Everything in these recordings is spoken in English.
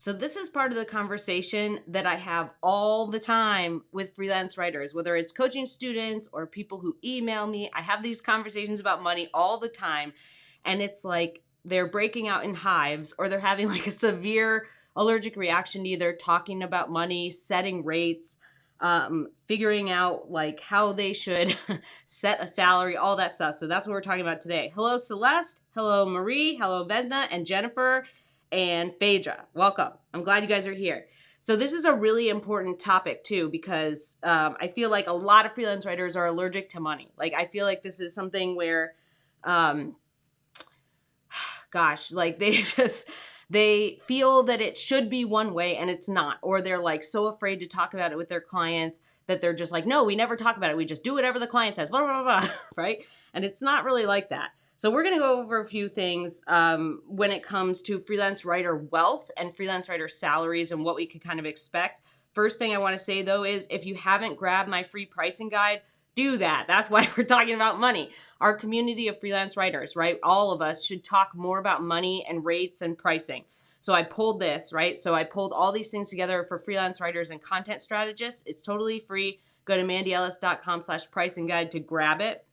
So this is part of the conversation that I have all the time with freelance writers, whether it's coaching students or people who email me. I have these conversations about money all the time. And it's like they're breaking out in hives or they're having like a severe allergic reaction to either talking about money, setting rates, figuring out like how they should set a salary, all that stuff. So that's what we're talking about today. Hello, Celeste. Hello, Marie. Hello, Vesna and Jennifer and Phaedra. Welcome. I'm glad you guys are here. So this is a really important topic too, because I feel like a lot of freelance writers are allergic to money. Like I feel like this is something where, like they feel that it should be one way and it's not, or they're like so afraid to talk about it with their clients that they're just like, no, we never talk about it. We just do whatever the client says, blah, blah, blah, blah, right? And it's not really like that. So we're going to go over a few things when it comes to freelance writer wealth and freelance writer salaries and what we could kind of expect. First thing I want to say, though, is if you haven't grabbed my free pricing guide, do that. That's why we're talking about money. Our community of freelance writers, right? All of us should talk more about money and rates and pricing. So I pulled this, right? So I pulled all these things together for freelance writers and content strategists. It's totally free. Go to mandyellis.com/pricing guide to grab it.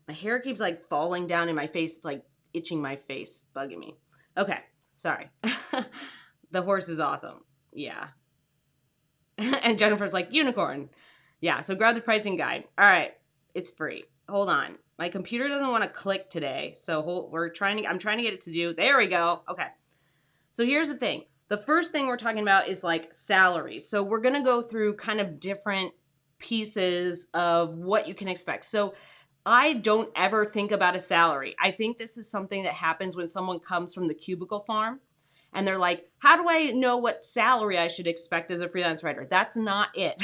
My hair keeps like falling down in my face. It's like itching my face, bugging me. Okay, sorry. The horse is awesome. Yeah. And Jennifer's like, unicorn. Yeah, so grab the pricing guide. All right, it's free. Hold on. My computer doesn't want to click today, so I'm trying to get it to do. There we go. Okay. So here's the thing. The first thing we're talking about is like salaries. So we're going to go through kind of different pieces of what you can expect. So I don't ever think about a salary. I think this is something that happens when someone comes from the cubicle farm and they're like, how do I know what salary I should expect as a freelance writer? That's not it.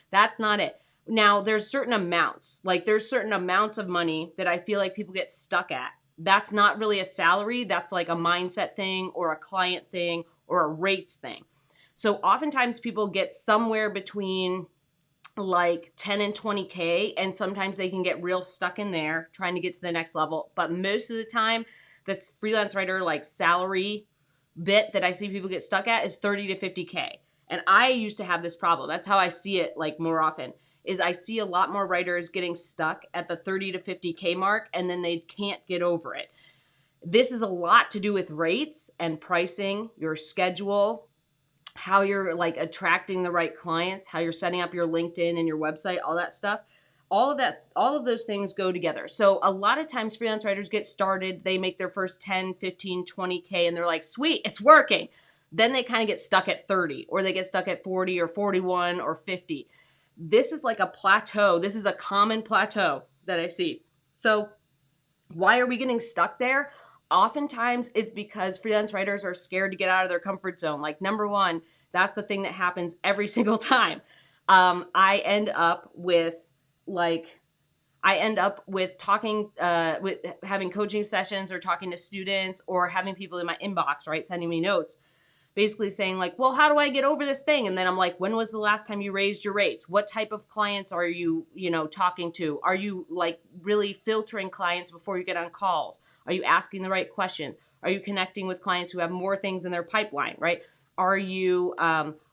That's not it. Now, there's certain amounts, of money that I feel like people get stuck at. That's not really a salary. That's like a mindset thing or a client thing or a rates thing. So oftentimes people get somewhere between like 10 and 20K, and sometimes they can get real stuck in there trying to get to the next level. But most of the time, this freelance writer like salary bit that I see people get stuck at is 30 to 50K. And I used to have this problem. That's how I see it like more often, is I see a lot more writers getting stuck at the 30 to 50K mark and then they can't get over it. This is a lot to do with rates and pricing, your schedule, how you're like attracting the right clients, how you're setting up your LinkedIn and your website, all that stuff. All of those things go together. So a lot of times freelance writers get started, they make their first 10, 15, 20K and they're like, sweet, it's working. Then they kind of get stuck at 30 or they get stuck at 40 or 41 or 50. This is like a plateau. This is a common plateau that I see. So why are we getting stuck there? Oftentimes it's because freelance writers are scared to get out of their comfort zone. Like number one, that's the thing that happens every single time. I end up with talking, with having coaching sessions or talking to students or having people in my inbox, right, sending me notes, basically saying like, well, how do I get over this thing? And then I'm like, when was the last time you raised your rates? What type of clients are you, talking to? Are you like really filtering clients before you get on calls? Are you asking the right questions? Are you connecting with clients who have more things in their pipeline, right? Are you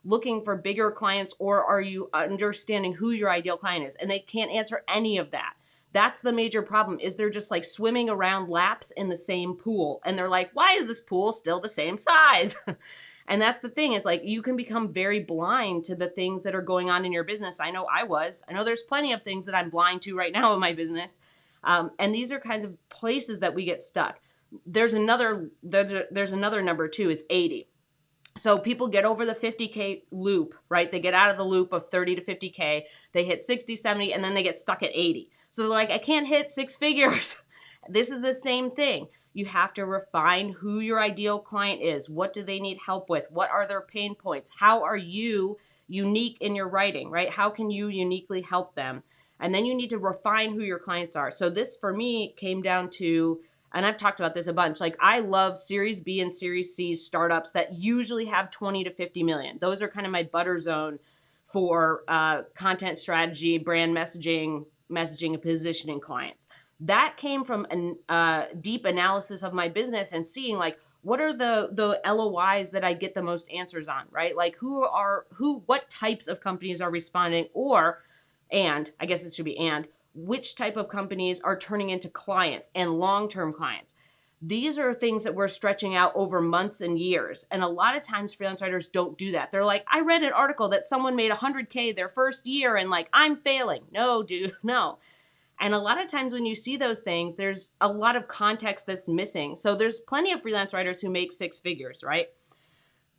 looking for bigger clients, or are you understanding who your ideal client is? And they can't answer any of that. That's the major problem, is they're just like swimming around laps in the same pool. And they're like, why is this pool still the same size? And that's the thing, is like you can become very blind to the things that are going on in your business. I know there's plenty of things that I'm blind to right now in my business. And these are kinds of places that we get stuck. There's another number too, is 80. So people get over the 50K loop, right? They get out of the loop of 30 to 50K. They hit 60, 70, and then they get stuck at 80. So they're like, I can't hit six figures. This is the same thing. You have to refine who your ideal client is. What do they need help with? What are their pain points? How are you unique in your writing, right? How can you uniquely help them? And then you need to refine who your clients are. So this for me came down to, and I've talked about this a bunch, like I love Series B and Series C startups that usually have 20 to 50 million. Those are kind of my butter zone for content strategy, brand messaging, and positioning clients. That came from a deep analysis of my business and seeing like, what are the LOIs that I get the most answers on, right? Like what types of companies are responding, and I guess it should be, and which type of companies are turning into clients and long-term clients. These are things that we're stretching out over months and years. And a lot of times freelance writers don't do that. They're like, I read an article that someone made 100K their first year and like, I'm failing. No, dude, no. And a lot of times when you see those things, there's a lot of context that's missing. So there's plenty of freelance writers who make six figures, right?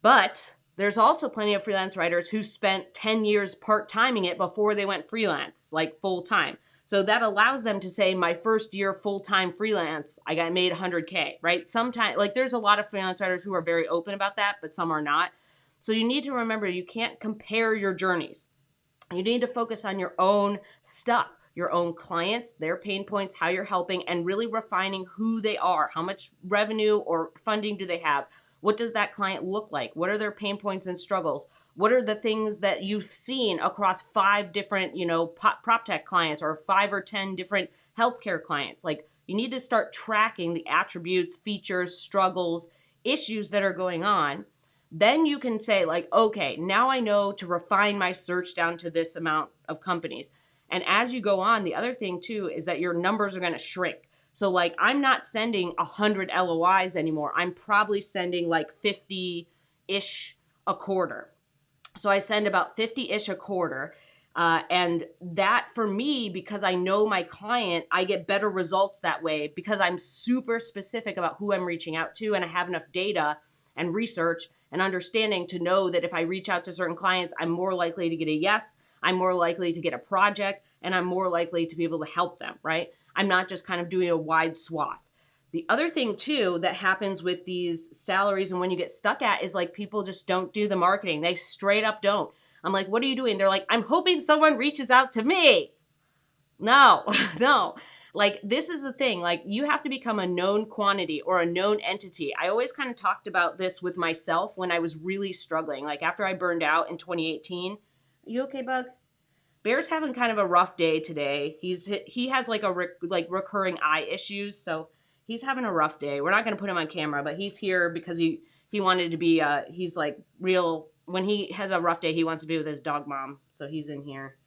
But there's also plenty of freelance writers who spent 10 years part-timing it before they went freelance, like full-time. So that allows them to say, my first year full-time freelance, I got made 100K, right? Sometimes, like there's a lot of freelance writers who are very open about that, but some are not. So you need to remember, you can't compare your journeys. You need to focus on your own stuff, your own clients, their pain points, how you're helping, and really refining who they are. How much revenue or funding do they have? What does that client look like? What are their pain points and struggles? What are the things that you've seen across 5 different, prop tech clients or 5 or 10 different healthcare clients? Like, you need to start tracking the attributes, features, struggles, issues that are going on. Then you can say like, okay, now I know to refine my search down to this amount of companies. And as you go on, the other thing too is that your numbers are going to shrink. So like, I'm not sending 100 LOIs anymore. I'm probably sending like 50-ish a quarter. So I send about 50-ish a quarter. And that for me, because I know my client, I get better results that way because I'm super specific about who I'm reaching out to. And I have enough data and research and understanding to know that if I reach out to certain clients, I'm more likely to get a yes. I'm more likely to get a project, and I'm more likely to be able to help them, right? I'm not just kind of doing a wide swath. The other thing too that happens with these salaries and when you get stuck at is like people just don't do the marketing. They straight up don't. I'm like, what are you doing? They're like, I'm hoping someone reaches out to me. No, no. Like, this is the thing. Like, you have to become a known quantity or a known entity. I always kind of talked about this with myself when I was really struggling. Like, after I burned out in 2018. Are you okay, Bug? Bear's having kind of a rough day today. He has like recurring eye issues, so he's having a rough day. We're not going to put him on camera, but he's here because he wanted to be he's like real when he has a rough day, he wants to be with his dog mom. So he's in here.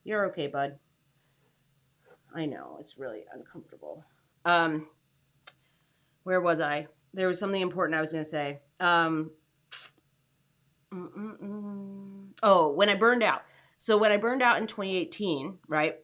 You're okay, bud. I know, it's really uncomfortable. Where was I? There was something important I was going to say. Oh, when I burned out. So when I burned out in 2018, right,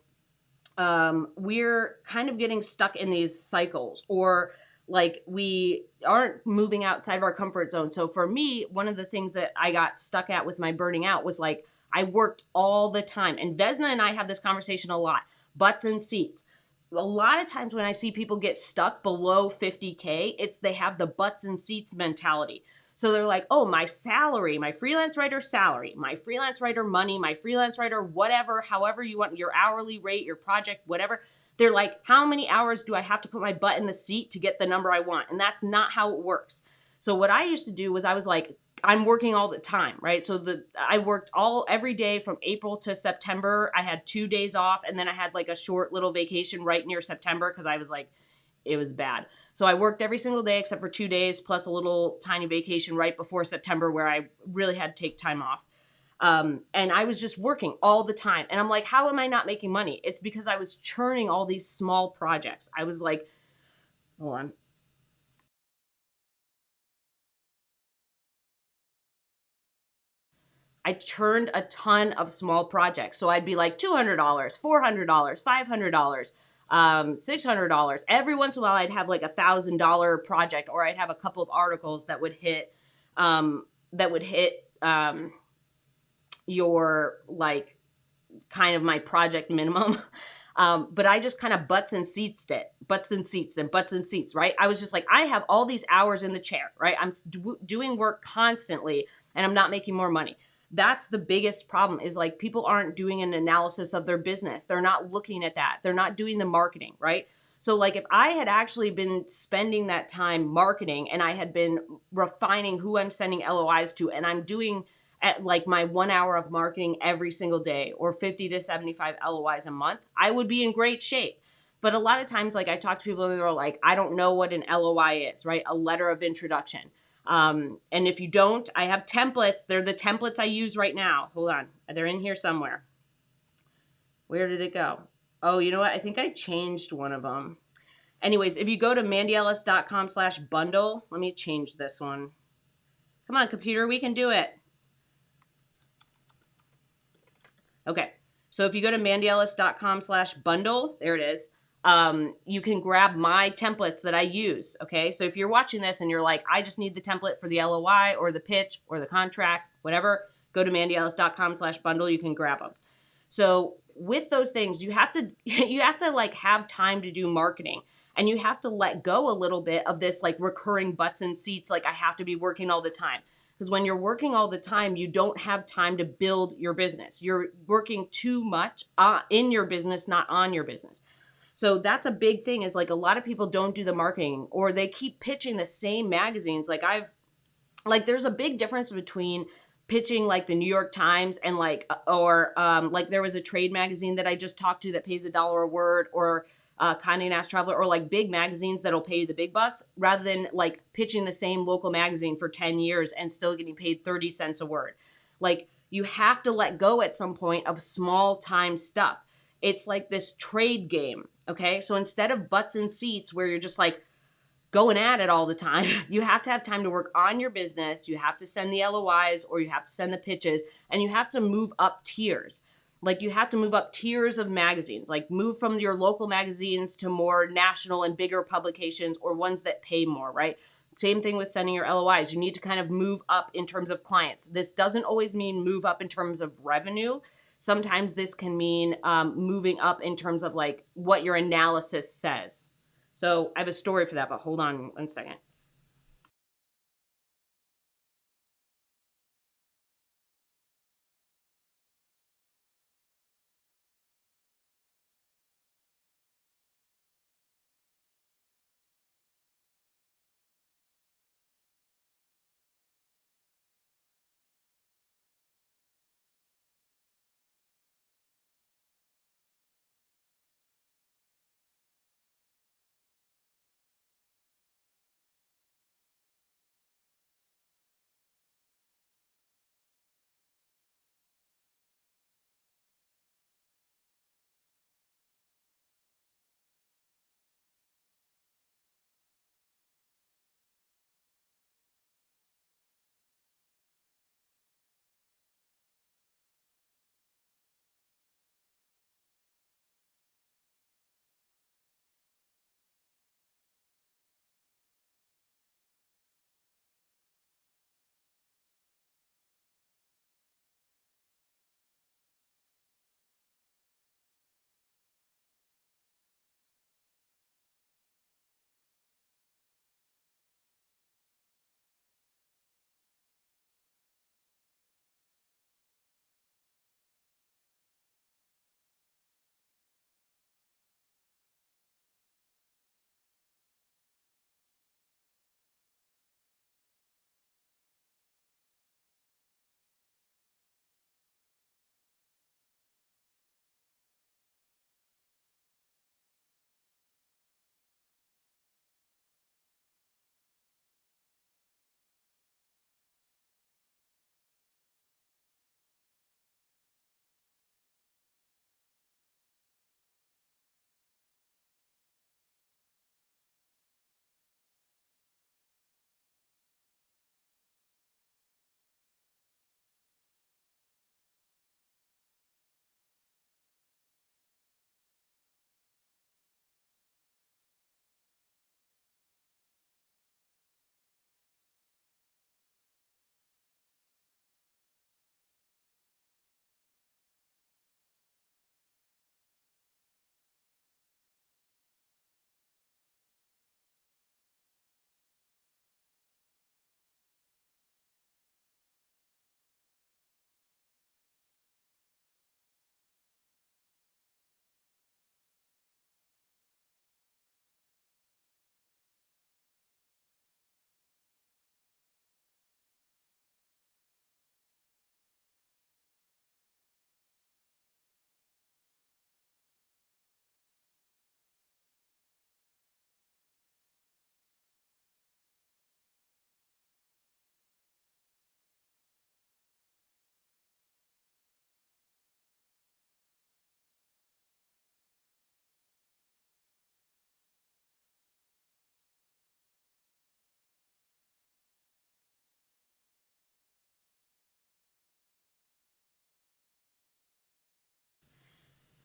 we're kind of getting stuck in these cycles, or like we aren't moving outside of our comfort zone. So for me, one of the things that I got stuck at with my burning out was like, I worked all the time. And Vesna and I have this conversation a lot, butts and seats. A lot of times when I see people get stuck below 50K, they have the butts and seats mentality. So they're like, oh, my salary, my freelance writer salary, my freelance writer money, my freelance writer whatever, however you want, your hourly rate, your project, whatever. They're like, how many hours do I have to put my butt in the seat to get the number I want? And that's not how it works. So what I used to do was I was like, I'm working all the time, right? So I worked every day from April to September. I had 2 days off, and then I had like a short little vacation right near September because I was like, it was bad. So I worked every single day except for 2 days, plus a little tiny vacation right before September where I really had to take time off. And I was just working all the time. And I'm like, how am I not making money? It's because I was churning all these small projects. I was like, hold on. I churned a ton of small projects. So I'd be like $200, $400, $500, $600. Every once in a while, I'd have like $1,000 project, or I'd have a couple of articles that would hit, your like kind of my project minimum. But I just kind of butts and seats, right? I was just like, I have all these hours in the chair, right? I'm doing work constantly and I'm not making more money. That's the biggest problem, is like people aren't doing an analysis of their business. They're not looking at that. They're not doing the marketing, right? So like if I had actually been spending that time marketing and I had been refining who I'm sending LOIs to, and I'm doing at like my 1 hour of marketing every single day, or 50 to 75 LOIs a month, I would be in great shape. But a lot of times, like I talk to people and they're like, I don't know what an LOI is, right? A letter of introduction. And if you don't, I have templates. They're the templates I use right now. Hold on. They're in here somewhere. Where did it go? Oh, you know what? I think I changed one of them. Anyways, if you go to mandyellis.com/bundle, let me change this one. Come on, computer, we can do it. Okay. So if you go to mandyellis.com/bundle, there it is. You can grab my templates that I use. Okay. So if you're watching this and you're like, I just need the template for the LOI or the pitch or the contract, whatever, go to mandyellis.com/bundle. You can grab them. So with those things, you have to like have time to do marketing, and you have to let go a little bit of this like recurring butts and seats. Like I have to be working all the time. Because when you're working all the time, you don't have time to build your business. You're working too much in your business, not on your business. So that's a big thing, is like a lot of people don't do the marketing, or they keep pitching the same magazines. Like there's a big difference between pitching like the New York Times and like like there was a trade magazine that I just talked to that pays $1 a word, or Condé Nast Traveler, or like big magazines that'll pay you the big bucks, rather than like pitching the same local magazine for 10 years and still getting paid 30 cents a word. Like you have to let go at some point of small time stuff. It's like this trade game. Okay. So instead of butts and seats where you're just like going at it all the time, you have to have time to work on your business. You have to send the LOIs, or you have to send the pitches, and you have to move up tiers. Like you have to move up tiers of magazines, like move from your local magazines to more national and bigger publications, or ones that pay more, right? Same thing with sending your LOIs. You need to kind of move up in terms of clients. This doesn't always mean move up in terms of revenue. Sometimes this can mean moving up in terms of like what your analysis says. So I have a story for that, but hold on one second.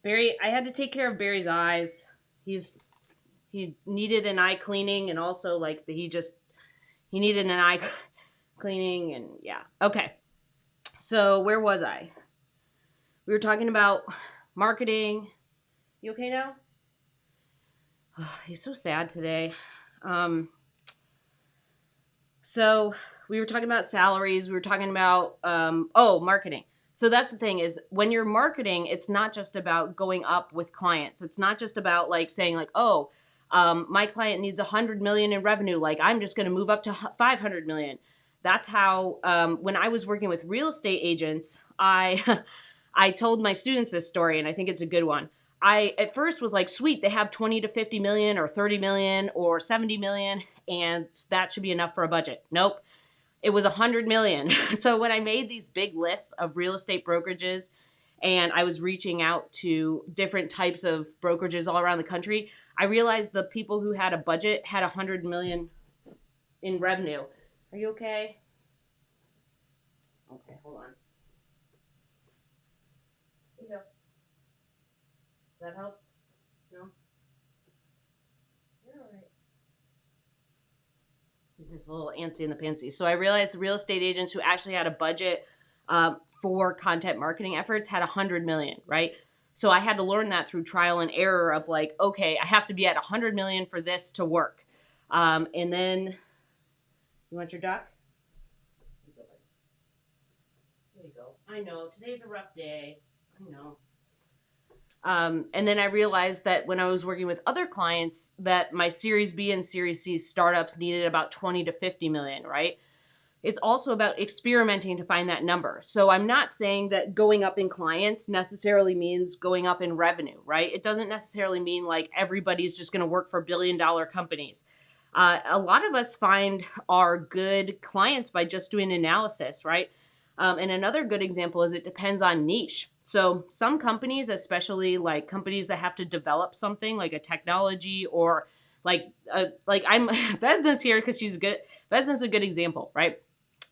Barry, I had to take care of Barry's eyes. He needed an eye cleaning, and also like he needed an eye cleaning, and yeah. Okay. So where was I? We were talking about marketing. You okay now? He's so sad today. Um, so we were talking about salaries. We were talking about marketing. So that's the thing is when you're marketing, it's not just about going up with clients. It's not just about like saying like, oh, my client needs 100 million in revenue. Like I'm just going to move up to 500 million. That's how when I was working with real estate agents, I I told my students this story, and I think it's a good one. I at first was like, sweet, they have 20 to 50 million or 30 million or 70 million, and that should be enough for a budget. Nope. It was 100 million. So when I made these big lists of real estate brokerages and I was reaching out to different types of brokerages all around the country, I realized the people who had a budget had 100 million in revenue. Are you okay? Okay, hold on. Here you go. Does that help? No? You're all right. He's just a little antsy in the pantsy. So I realized the real estate agents who actually had a budget for content marketing efforts had 100 million, right? So I had to learn that through trial and error of like, okay, I have to be at 100 million for this to work. And then, you want your duck? There you go. I know, today's a rough day. I know. And then I realized that when I was working with other clients that my Series B and Series C startups needed about 20 to 50 million, right? It's also about experimenting to find that number. So I'm not saying that going up in clients necessarily means going up in revenue, right? It doesn't necessarily mean like everybody's just going to work for billion-dollar companies. A lot of us find our good clients by just doing analysis, right? And another good example is it depends on niche. So some companies, especially like companies that have to develop something like a technology or like I'm Vesna's here because she's good. Vesna's a good example, right?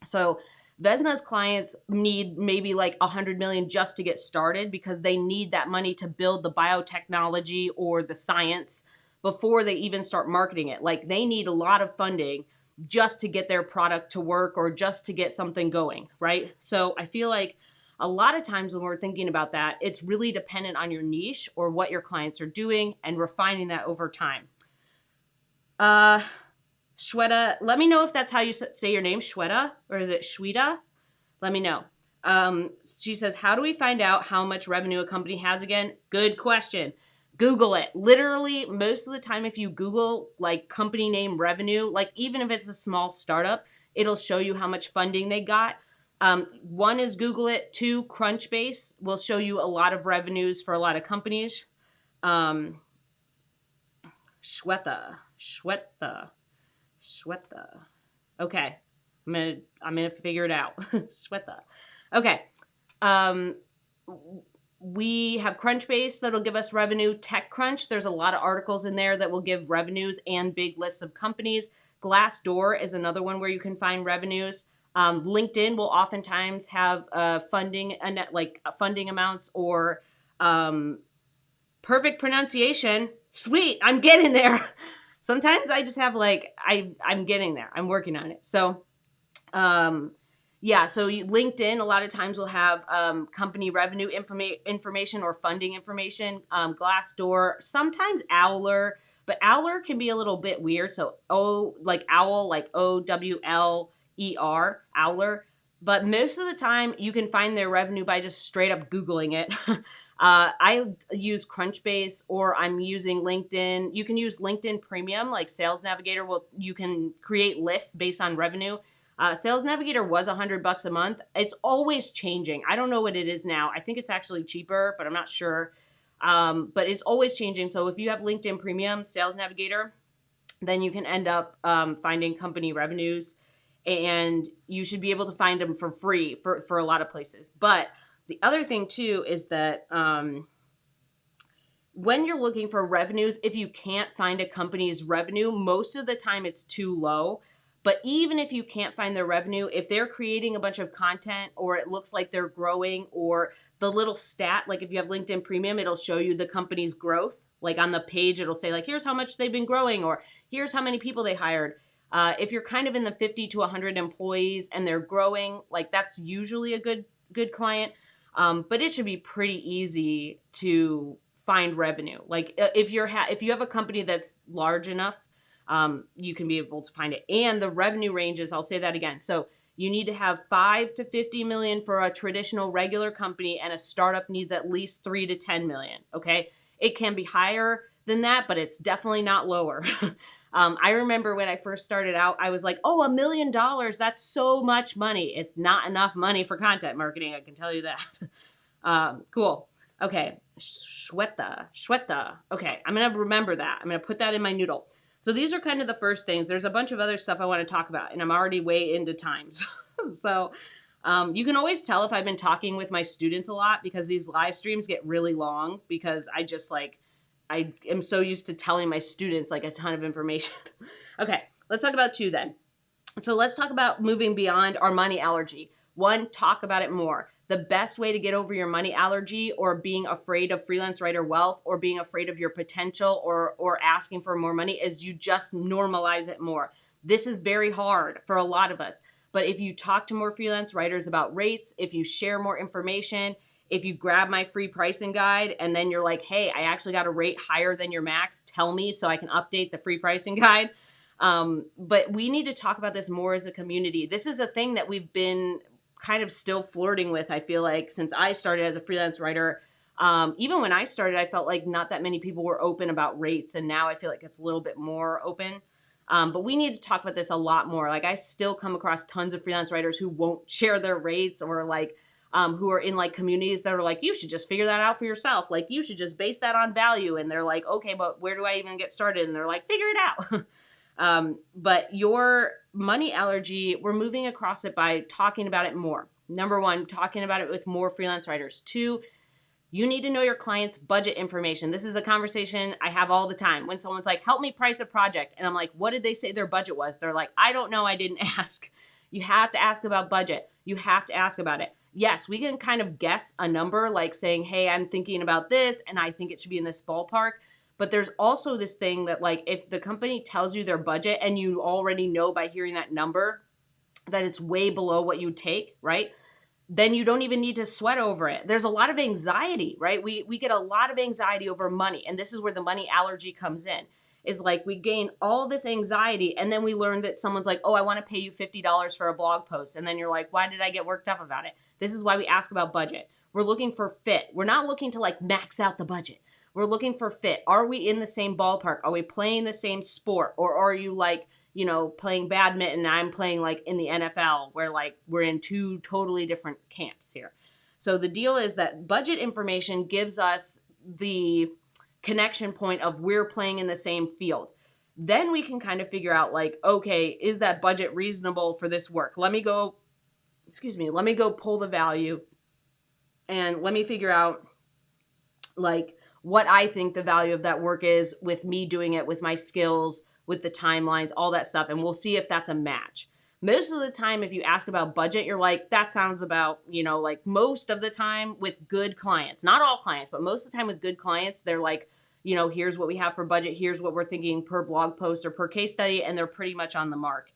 So Vesna's clients need maybe like 100 million just to get started because they need that money to build the biotechnology or the science before they even start marketing it. Like they need a lot of funding just to get their product to work or just to get something going, right? So I feel like a lot of times when we're thinking about that, it's really dependent on your niche or what your clients are doing and refining that over time. Shweta, let me know if that's how you say your name, Shweta, or is it Shweta? Let me know. She says, how do we find out how much revenue a company has again? Good question. Google it. Literally, most of the time, if you Google like company name revenue, like even if it's a small startup, it'll show you how much funding they got. One is Google it. Two, Crunchbase will show you a lot of revenues for a lot of companies. Shweta. Okay. I'm gonna figure it out. Shweta. Okay. Um, we have Crunchbase that'll give us revenue. TechCrunch, there's a lot of articles in there that will give revenues and big lists of companies. Glassdoor is another one where you can find revenues. LinkedIn will oftentimes have funding amounts or perfect pronunciation. Sweet, I'm getting there. Sometimes I just have like I'm getting there. I'm working on it. So yeah, so LinkedIn a lot of times will have company revenue information or funding information. Glassdoor, sometimes Owler, but Owler can be a little bit weird. So like owl, like OWLER, Owler. But most of the time, you can find their revenue by just straight up Googling it. I use Crunchbase or I'm using LinkedIn. You can use LinkedIn Premium, like Sales Navigator. You can create lists based on revenue. Sales Navigator was $100 a month. It's always changing. I don't know what it is now. I think it's actually cheaper, but I'm not sure. But it's always changing. So if you have LinkedIn Premium, Sales Navigator, then you can end up finding company revenues, and you should be able to find them for free for a lot of places. But the other thing too is that when you're looking for revenues, if you can't find a company's revenue, most of the time it's too low. But even if you can't find their revenue, if they're creating a bunch of content or it looks like they're growing, or the little stat, like if you have LinkedIn Premium, it'll show you the company's growth. Like on the page, it'll say like, here's how much they've been growing, or here's how many people they hired. If you're kind of in the 50 to 100 employees and they're growing, like that's usually a good client. But it should be pretty easy to find revenue. Like if you have a company that's large enough, you can be able to find it. And the revenue ranges, I'll say that again. So you need to have 5 to 50 million for a traditional regular company, and a startup needs at least 3 to 10 million. Okay. It can be higher than that, but it's definitely not lower. I remember when I first started out, I was like, oh, $1 million. That's so much money. It's not enough money for content marketing. I can tell you that. Cool. Okay. Shweta. Okay. I'm going to remember that. I'm going to put that in my noodle. So these are kind of the first things. There's a bunch of other stuff I want to talk about, and I'm already way into time. So you can always tell if I've been talking with my students a lot, because these live streams get really long, because I am so used to telling my students like a ton of information. Okay, let's talk about 2 then. So let's talk about moving beyond our money allergy. 1, talk about it more. The best way to get over your money allergy, or being afraid of freelance writer wealth, or being afraid of your potential, or asking for more money, is you just normalize it more. This is very hard for a lot of us. But if you talk to more freelance writers about rates, if you share more information, if you grab my free pricing guide and then you're like, hey, I actually got a rate higher than your max, tell me so I can update the free pricing guide. But we need to talk about this more as a community. This is a thing that we've been kind of still flirting with, I feel like, since I started as a freelance writer. Even when I started, I felt like not that many people were open about rates, and now I feel like it's a little bit more open. But we need to talk about this a lot more. Like, I still come across tons of freelance writers who won't share their rates, or like who are in like communities that are like, you should just figure that out for yourself. Like, you should just base that on value. And they're like, okay, but where do I even get started? And they're like, figure it out. But your money allergy, we're moving across it by talking about it more. Number 1, talking about it with more freelance writers. 2, you need to know your client's budget information. This is a conversation I have all the time when someone's like, help me price a project. And I'm like, what did they say their budget was? They're like, I don't know. I didn't ask. You have to ask about budget. You have to ask about it. Yes, we can kind of guess a number, like saying, hey, I'm thinking about this and I think it should be in this ballpark. But there's also this thing that, like, if the company tells you their budget and you already know by hearing that number that it's way below what you take, right? Then you don't even need to sweat over it. There's a lot of anxiety, right? We get a lot of anxiety over money. And this is where the money allergy comes in. Is like, we gain all this anxiety, and then we learn that someone's like, oh, I want to pay you $50 for a blog post. And then you're like, why did I get worked up about it? This is why we ask about budget. We're looking for fit. We're not looking to like max out the budget. We're looking for fit. Are we in the same ballpark? Are we playing the same sport? Or are you like, you know, playing badminton and I'm playing like in the NFL, where like we're in 2 totally different camps here. So the deal is that budget information gives us the connection point of we're playing in the same field. Then we can kind of figure out like, okay, is that budget reasonable for this work? Let me go pull the value and let me figure out like what I think the value of that work is, with me doing it, with my skills, with the timelines, all that stuff. And we'll see if that's a match. Most of the time, if you ask about budget, you're like, that sounds about, you know, like most of the time with good clients, not all clients, but most of the time with good clients, they're like, you know, here's what we have for budget. Here's what we're thinking per blog post or per case study. And they're pretty much on the mark.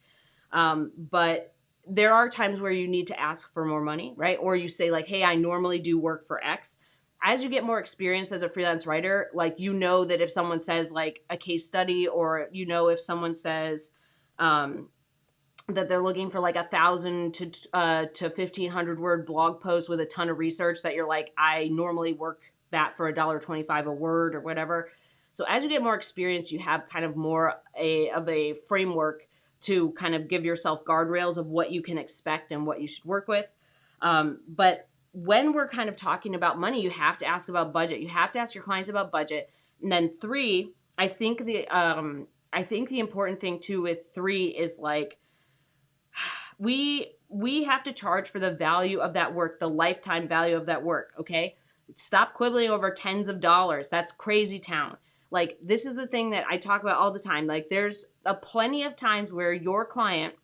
But there are times where you need to ask for more money, right? Or you say like, hey, I normally do work for X. As you get more experience as a freelance writer, like, you know that if someone says like a case study, or, you know, if someone says that they're looking for like 1,000 to 1,500 word blog post with a ton of research, that you're like, I normally work that for $1.25 a word or whatever. So as you get more experience, you have kind of more of a framework to kind of give yourself guardrails of what you can expect and what you should work with. But when we're kind of talking about money, you have to ask about budget. You have to ask your clients about budget. And then 3, I think the important thing too with 3 is like, we have to charge for the value of that work, the lifetime value of that work. Okay. Stop quibbling over tens of dollars. That's crazy town. Like, this is the thing that I talk about all the time. Like, there's a plenty of times where your client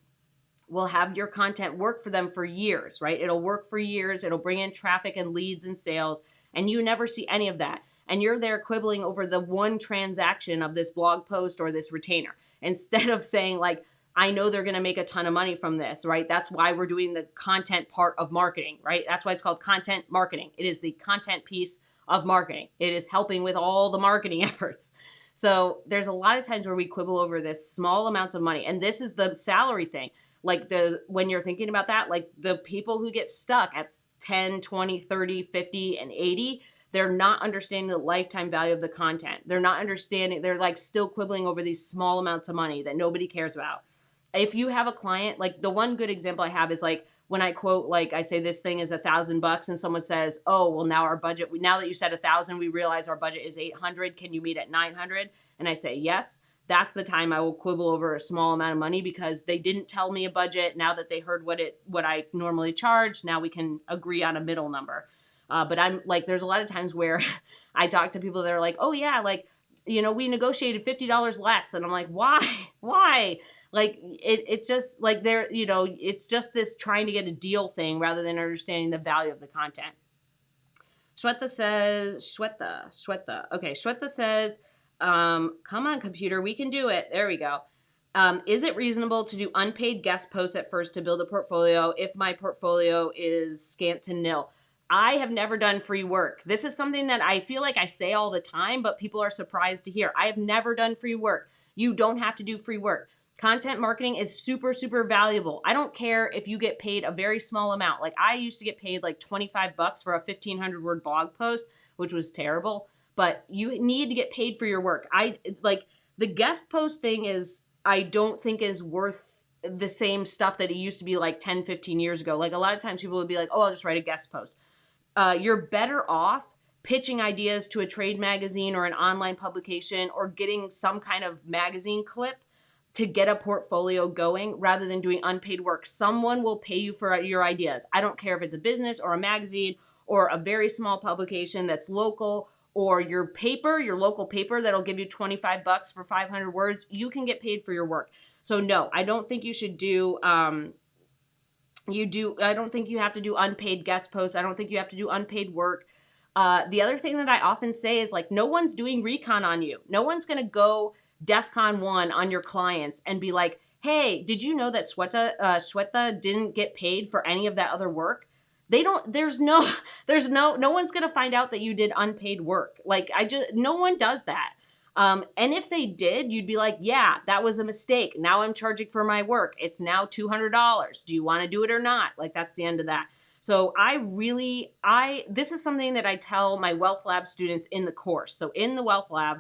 will have your content work for them for years, right? It'll work for years. It'll bring in traffic and leads and sales, and you never see any of that. And you're there quibbling over the one transaction of this blog post or this retainer instead of saying, like, I know they're going to make a ton of money from this, right? That's why we're doing the content part of marketing, right? That's why it's called content marketing. It is the content piece of marketing. It is helping with all the marketing efforts. So there's a lot of times where we quibble over this small amounts of money. And this is the salary thing. Like, when you're thinking about that, like, the people who get stuck at 10, 20, 30, 50, and 80, they're not understanding the lifetime value of the content. They're not understanding. They're like still quibbling over these small amounts of money that nobody cares about. If you have a client, like, the one good example I have is, like, when I quote, like, I say this thing is $1,000 and someone says, oh, well, now our budget, now that you said 1,000, we realize our budget is 800. Can you meet at 900? And I say, yes. That's the time I will quibble over a small amount of money, because they didn't tell me a budget. Now that they heard what I normally charge, now we can agree on a middle number. But I'm like, there's a lot of times where I talk to people that are like, oh yeah, like, we negotiated $50 less. And I'm like, why? Why? Like, it's just like it's just this trying to get a deal thing rather than understanding the value of the content. Shweta says, Shweta. Okay, Shweta says, come on, computer, we can do it. There we go. Is it reasonable to do unpaid guest posts at first to build a portfolio if my portfolio is scant to nil? I have never done free work. This is something that I feel like I say all the time, but people are surprised to hear. I have never done free work. You don't have to do free work. Content marketing is super, super valuable. I don't care if you get paid a very small amount. Like, I used to get paid like $25 for a 1,500 word blog post, which was terrible. But you need to get paid for your work. The guest post thing I don't think is worth the same stuff that it used to be like 10, 15 years ago. Like, a lot of times people would be like, oh, I'll just write a guest post. You're better off pitching ideas to a trade magazine or an online publication, or getting some kind of magazine clip to get a portfolio going, rather than doing unpaid work. Someone will pay you for your ideas. I don't care if it's a business or a magazine or a very small publication that's local, or your local paper that'll give you $25 for 500 words. You can get paid for your work. So no, I don't think you should do, I don't think you have to do unpaid guest posts. I don't think you have to do unpaid work. The other thing that I often say is, like, no one's doing recon on you. No one's going to go DEFCON 1 on your clients and be like, hey, did you know that Shweta didn't get paid for any of that other work? No one's going to find out that you did unpaid work. Like, no one does that. And if they did, you'd be like, yeah, that was a mistake. Now I'm charging for my work. It's now $200. Do you want to do it or not? Like, that's the end of that. So this is something that I tell my Wealth Lab students in the course. So in the Wealth Lab,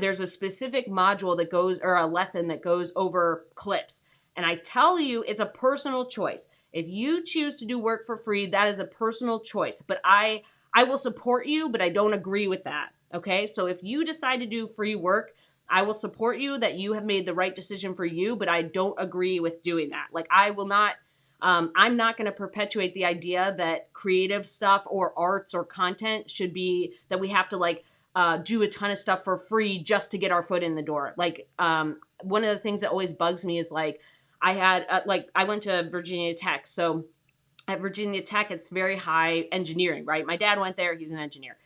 there's a specific module that goes, or a lesson that goes over clips. And I tell you, it's a personal choice. If you choose to do work for free, that is a personal choice. But I will support you, but I don't agree with that. Okay? So if you decide to do free work, I will support you that you have made the right decision for you, but I don't agree with doing that. Like, I will not, I'm not going to perpetuate the idea that creative stuff or arts or content should be, that we have to do a ton of stuff for free just to get our foot in the door. Like, one of the things that always bugs me is, like, I went to Virginia Tech. So at Virginia Tech, it's very high engineering, right? My dad went there. He's an engineer.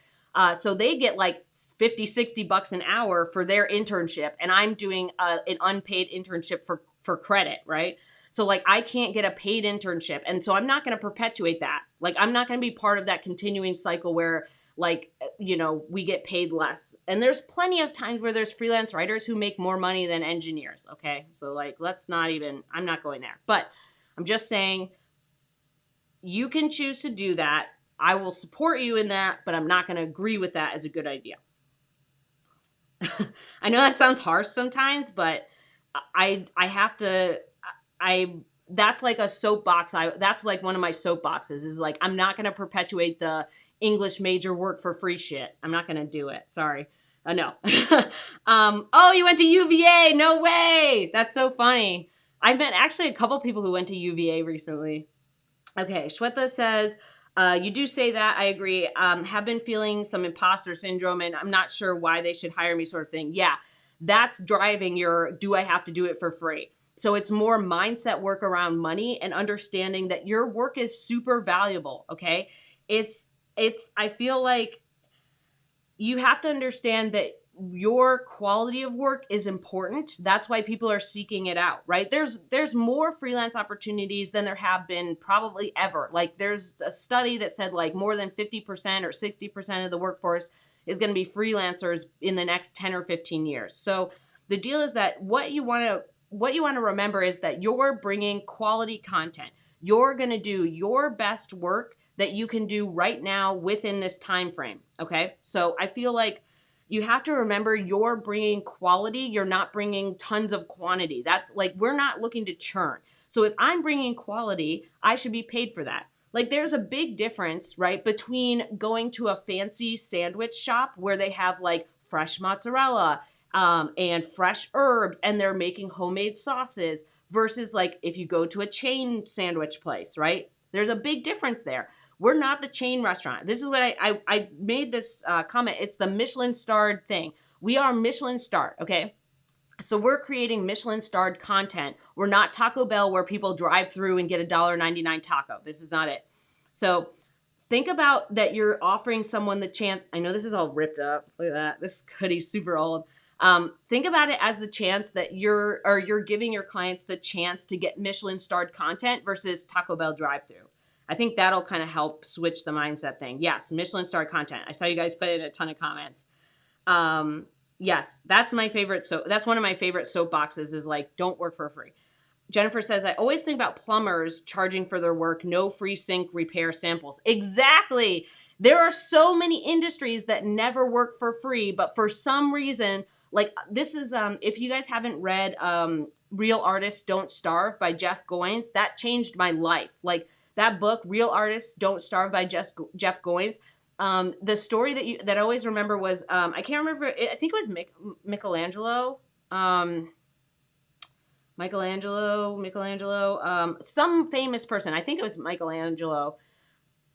So they get like 50, $60 an hour for their internship. And I'm doing an unpaid internship for credit, right? So, like, I can't get a paid internship. And so I'm not going to perpetuate that. Like, I'm not going to be part of that continuing cycle where, like, we get paid less. And there's plenty of times where there's freelance writers who make more money than engineers. Okay. So, like, I'm not going there, but I'm just saying you can choose to do that. I will support you in that, but I'm not going to agree with that as a good idea. I know that sounds harsh sometimes, but that's like a soapbox. That's like one of my soapboxes is, like, I'm not going to perpetuate the English major work for free shit. I'm not going to do it. Sorry. No. Oh, you went to UVA. No way. That's so funny. I've met actually a couple people who went to UVA recently. Okay. Shweta says, You do say that. I agree. Have been feeling some imposter syndrome, and I'm not sure why they should hire me, sort of thing. Yeah, that's driving your do I have to do it for free? So it's more mindset work around money and understanding that your work is super valuable. Okay. It's, I feel like you have to understand that your quality of work is important. That's why people are seeking it out, right? There's more freelance opportunities than there have been probably ever. Like there's a study that said like more than 50% or 60% of the workforce is going to be freelancers in the next 10 or 15 years. So the deal is that what you want to remember is that you're bringing quality content. You're going to do your best work that you can do right now within this time frame. Okay. So I feel like you have to remember you're bringing quality. You're not bringing tons of quantity. That's like, we're not looking to churn. So if I'm bringing quality, I should be paid for that. Like there's a big difference, right, between going to a fancy sandwich shop where they have like fresh mozzarella and fresh herbs and they're making homemade sauces versus like if you go to a chain sandwich place, right? There's a big difference there. We're not the chain restaurant. This is what I made this comment. It's the Michelin starred thing. We are Michelin starred, okay? So we're creating Michelin starred content. We're not Taco Bell where people drive through and get a $1.99 taco. This is not it. So think about that you're offering someone the chance. I know this is all ripped up. Look at that. This hoodie's super old. Think about it as the chance that you're giving your clients the chance to get Michelin starred content versus Taco Bell drive through. I think that'll kind of help switch the mindset thing. Yes, Michelin star content. I saw you guys put in a ton of comments. Yes, that's my favorite. So that's one of my favorite soapboxes is like, don't work for free. Jennifer says, I always think about plumbers charging for their work, no free sink repair samples. Exactly. There are so many industries that never work for free, but for some reason, like this is, if you guys haven't read Real Artists Don't Starve by Jeff Goins, that changed my life. Like that book, Real Artists Don't Starve by Jeff Goins. The story that I always remember was, I can't remember, I think it was Michelangelo. Some famous person, I think it was Michelangelo,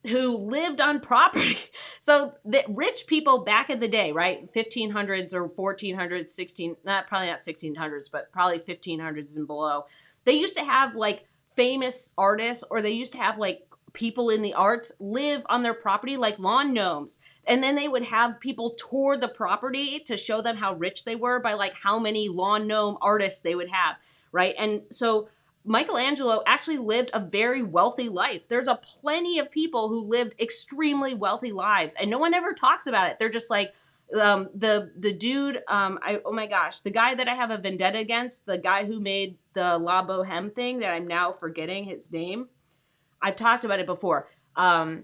who lived on property. So the rich people back in the day, right? 1500s or 1400s, probably not 1600s, but probably 1500s and below. They used to have like famous artists or they used to have like people in the arts live on their property like lawn gnomes. And then they would have people tour the property to show them how rich they were by like how many lawn gnome artists they would have, right? And so Michelangelo actually lived a very wealthy life. There's a plenty of people who lived extremely wealthy lives and no one ever talks about it. They're just like, the dude, oh my gosh, the guy that I have a vendetta against, the guy who made the La Boheme thing that I'm now forgetting his name. I've talked about it before. Oh,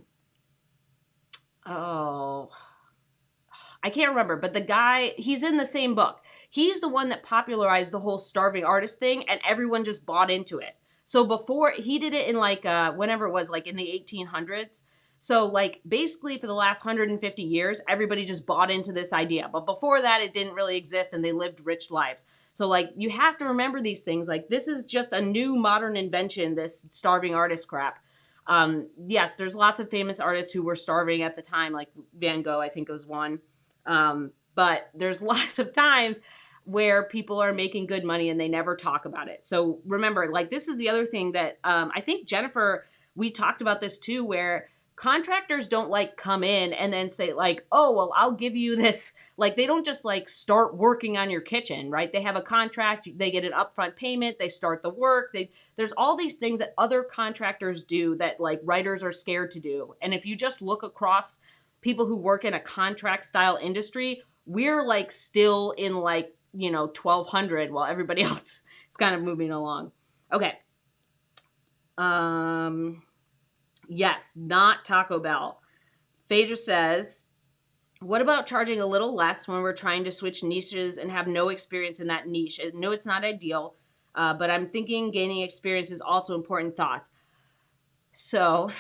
I can't remember, but the guy, he's in the same book. He's the one that popularized the whole starving artist thing and everyone just bought into it. So before, he did it in like, whenever it was, like in the 1800s. So like basically for the last 150 years, everybody just bought into this idea. But before that, it didn't really exist and they lived rich lives. So like you have to remember these things. Like this is just a new modern invention, this starving artist crap. Yes, there's lots of famous artists who were starving at the time, like Van Gogh, I think was one. But there's lots of times where people are making good money and they never talk about it. So remember, like this is the other thing that I think Jennifer, we talked about this too, where contractors don't like come in and then say like, oh, well, I'll give you this. Like they don't just like start working on your kitchen, right? They have a contract, they get an upfront payment, they start the work. There's all these things that other contractors do that like writers are scared to do. And if you just look across people who work in a contract style industry, we're like still in like, 1200 while everybody else is kind of moving along. Okay. Yes, not Taco Bell. Phaedra says, what about charging a little less when we're trying to switch niches and have no experience in that niche? No, it's not ideal, but I'm thinking gaining experience is also important thought. So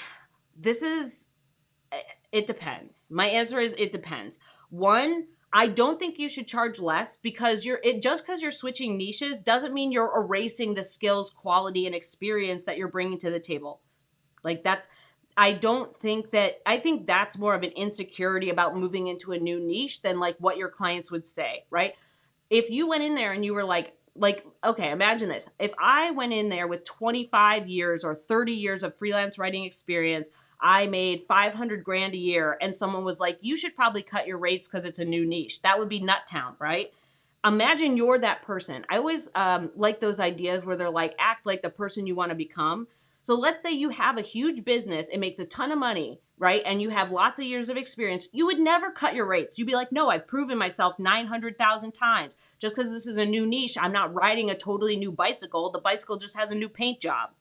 it depends. My answer is it depends. One, I don't think you should charge less because just because you're switching niches doesn't mean you're erasing the skills, quality, and experience that you're bringing to the table. Like I think that's more of an insecurity about moving into a new niche than like what your clients would say, right? If you went in there and you were like, okay, imagine this. If I went in there with 25 years or 30 years of freelance writing experience, I made 500 grand a year, and someone was like, you should probably cut your rates because it's a new niche. That would be Nuttown, right? Imagine you're that person. I always like those ideas where they're like, act like the person you want to become. So let's say you have a huge business, it makes a ton of money, right? And you have lots of years of experience. You would never cut your rates. You'd be like, no, I've proven myself 900,000 times. Just because this is a new niche, I'm not riding a totally new bicycle. The bicycle just has a new paint job,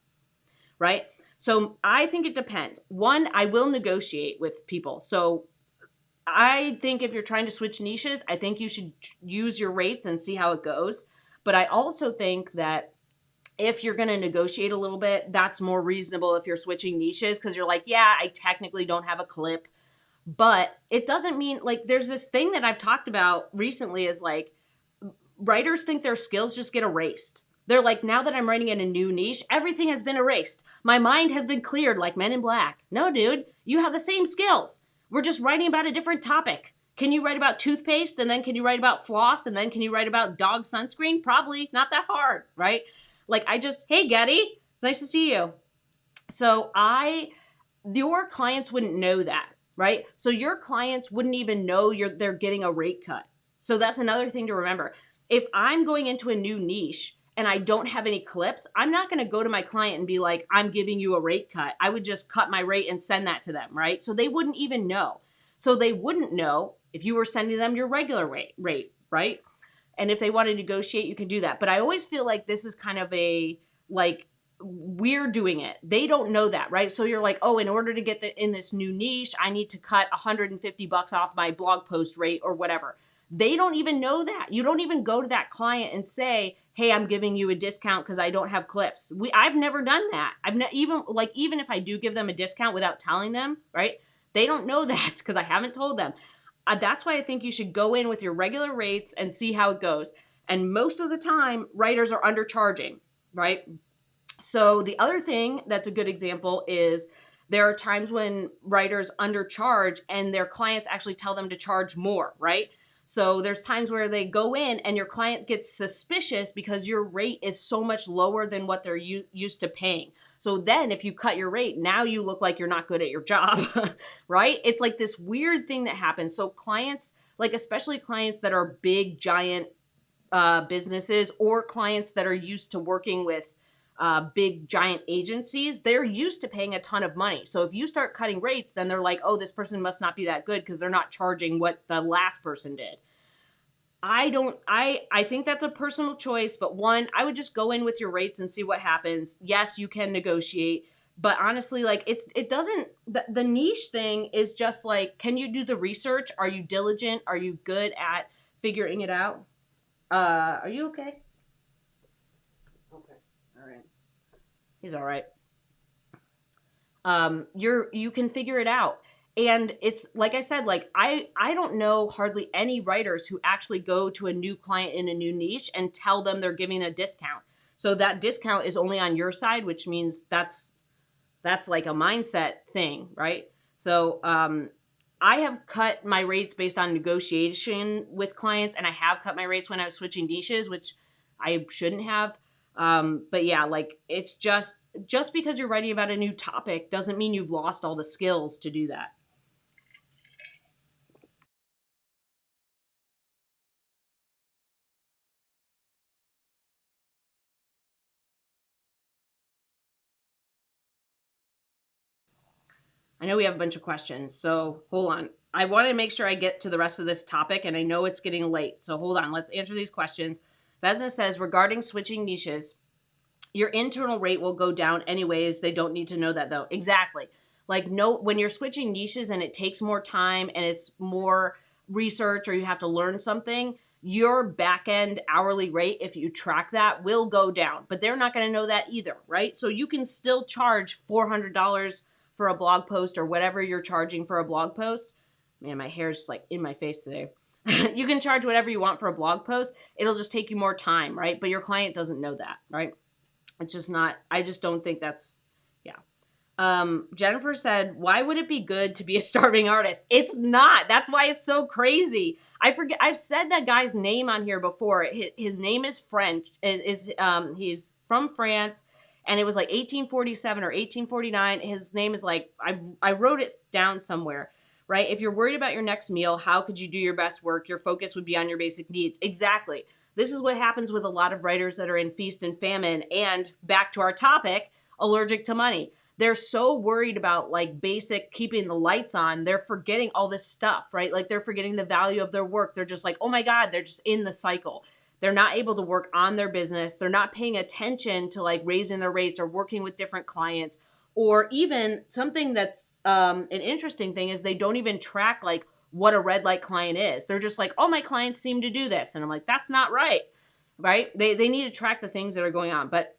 right? So I think it depends. One, I will negotiate with people. So I think if you're trying to switch niches, I think you should use your rates and see how it goes. But I also think that if you're going to negotiate a little bit, that's more reasonable if you're switching niches, because you're like, yeah, I technically don't have a clip, but it doesn't mean, like, there's this thing that I've talked about recently is like, writers think their skills just get erased. They're like, now that I'm writing in a new niche, everything has been erased. My mind has been cleared like Men in Black. No, dude, you have the same skills. We're just writing about a different topic. Can you write about toothpaste, and then can you write about floss, and then can you write about dog sunscreen? Probably not that hard, right? Like, hey, Getty, it's nice to see you. So your clients wouldn't know that, right? So your clients wouldn't even know they're getting a rate cut. So that's another thing to remember. If I'm going into a new niche and I don't have any clips, I'm not going to go to my client and be like, I'm giving you a rate cut. I would just cut my rate and send that to them, right? So they wouldn't even know. So they wouldn't know if you were sending them your regular rate, right? And if they want to negotiate, you can do that. But I always feel like this is kind of we're doing it. They don't know that, right? So you're like, oh, in order to get in this new niche, I need to cut $150 off my blog post rate or whatever. They don't even know that. You don't even go to that client and say, hey, I'm giving you a discount because I don't have clips. I've never done that. Even if I do give them a discount without telling them, right? They don't know that because I haven't told them. That's why I think you should go in with your regular rates and see how it goes. And most of the time, writers are undercharging, right? So the other thing that's a good example is there are times when writers undercharge and their clients actually tell them to charge more, right? So there's times where they go in and your client gets suspicious because your rate is so much lower than what they're used to paying. So then if you cut your rate, now you look like you're not good at your job, right? It's like this weird thing that happens. So clients, like especially clients that are big, giant businesses, or clients that are used to working with big giant agencies, they're used to paying a ton of money. So if you start cutting rates, then they're like, oh, this person must not be that good because they're not charging what the last person did. I think that's a personal choice, but one, I would just go in with your rates and see what happens. Yes, you can negotiate, but honestly, like it doesn't, the niche thing is just like, can you do the research? Are you diligent? Are you good at figuring it out? Are you okay? Okay. All right. He's all right. You can figure it out. And it's like I said, like I don't know hardly any writers who actually go to a new client in a new niche and tell them they're giving a discount. So that discount is only on your side, which means that's like a mindset thing, right? So I have cut my rates based on negotiation with clients, and I have cut my rates when I was switching niches, which I shouldn't have. But yeah, like it's just because you're writing about a new topic doesn't mean you've lost all the skills to do that. I know we have a bunch of questions, so hold on. I want to make sure I get to the rest of this topic, and I know it's getting late, so hold on. Let's answer these questions. Vesna says, regarding switching niches, your internal rate will go down anyways. They don't need to know that, though. Exactly. Like, no, when you're switching niches and it takes more time and it's more research or you have to learn something, your back end hourly rate, if you track that, will go down. But they're not going to know that either, right? So you can still charge $400 for a blog post or whatever you're charging for a blog post. Man, my hair's just like in my face today. You can charge whatever you want for a blog post. It'll just take you more time, right? But your client doesn't know that, right? It's just not, I just don't think that's, yeah. Jennifer said, why would it be good to be a starving artist? It's not. That's why it's so crazy. I forget. I've said that guy's name on here before. His name is French. He's from France, and it was like 1847 or 1849. His name is like, I wrote it down somewhere, right? If you're worried about your next meal, how could you do your best work? Your focus would be on your basic needs. Exactly. This is what happens with a lot of writers that are in feast and famine. And back to our topic, allergic to money. They're so worried about like basic keeping the lights on, they're forgetting all this stuff, right? Like they're forgetting the value of their work. They're just like, oh my God, they're just in the cycle. They're not able to work on their business. They're not paying attention to like raising their rates or working with different clients. Or even something that's an interesting thing is they don't even track like what a red light client is. They're just like, oh, my clients seem to do this. And I'm like, that's not right, right? They need to track the things that are going on. But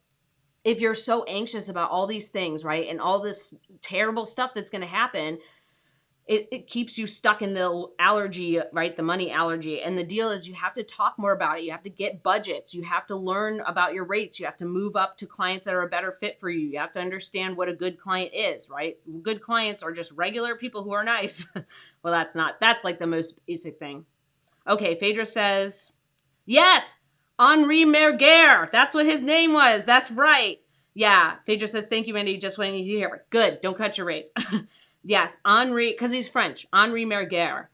if you're so anxious about all these things, right, and all this terrible stuff that's going to happen, it keeps you stuck in the allergy, right, the money allergy. And the deal is you have to talk more about it. You have to get budgets. You have to learn about your rates. You have to move up to clients that are a better fit for you. You have to understand what a good client is, right? Good clients are just regular people who are nice. Well, that's like the most basic thing. Okay, Phaedra says, yes, Henri Merguer. That's what his name was. That's right. Yeah. Phaedra says, thank you, Mindy. Just wanting you to hear. Good. Don't cut your rates. Yes. Henri, because he's French. Henri Merguer.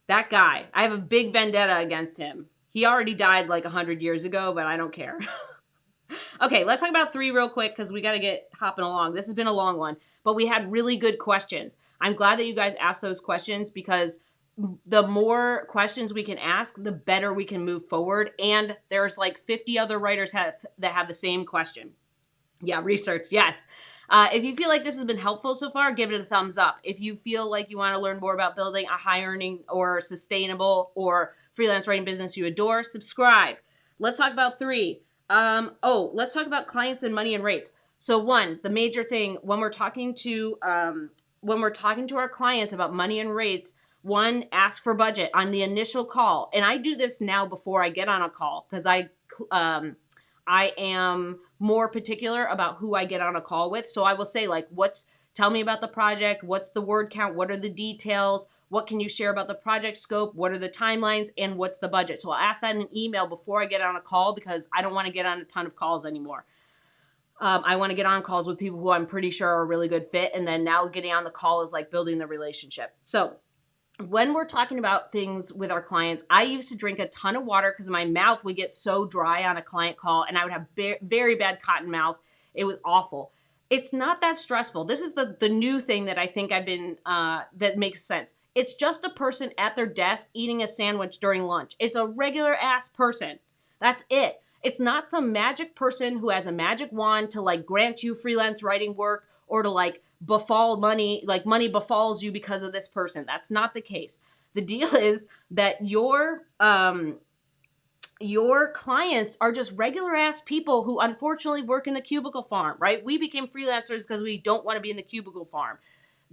That guy. I have a big vendetta against him. He already died like 100 years ago, but I don't care. Okay, let's talk about 3 real quick because we got to get hopping along. This has been a long one, but we had really good questions. I'm glad that you guys asked those questions because the more questions we can ask, the better we can move forward. And there's like 50 other writers that have the same question. Yeah, research. Yes. If you feel like this has been helpful so far, give it a thumbs up. If you feel like you want to learn more about building a high earning or sustainable or freelance writing business you adore, subscribe. Let's talk about 3. Let's talk about clients and money and rates. So 1, the major thing when we're talking to our clients about money and rates, 1, ask for budget on the initial call. And I do this now before I get on a call because I am more particular about who I get on a call with. So I will say like, tell me about the project. What's the word count? What are the details? What can you share about the project scope? What are the timelines? And what's the budget? So I'll ask that in an email before I get on a call because I don't want to get on a ton of calls anymore. I want to get on calls with people who I'm pretty sure are a really good fit. And then now getting on the call is like building the relationship. So when we're talking about things with our clients, I used to drink a ton of water because my mouth would get so dry on a client call and I would have very bad cotton mouth. It was awful. It's not that stressful. This is the new thing that I think I've been, that makes sense. It's just a person at their desk eating a sandwich during lunch. It's a regular ass person. That's it. It's not some magic person who has a magic wand to like grant you freelance writing work or to like befall money, like money befalls you because of this person. That's not the case. The deal is that your clients are just regular ass people who unfortunately work in the cubicle farm, right? We became freelancers because we don't want to be in the cubicle farm.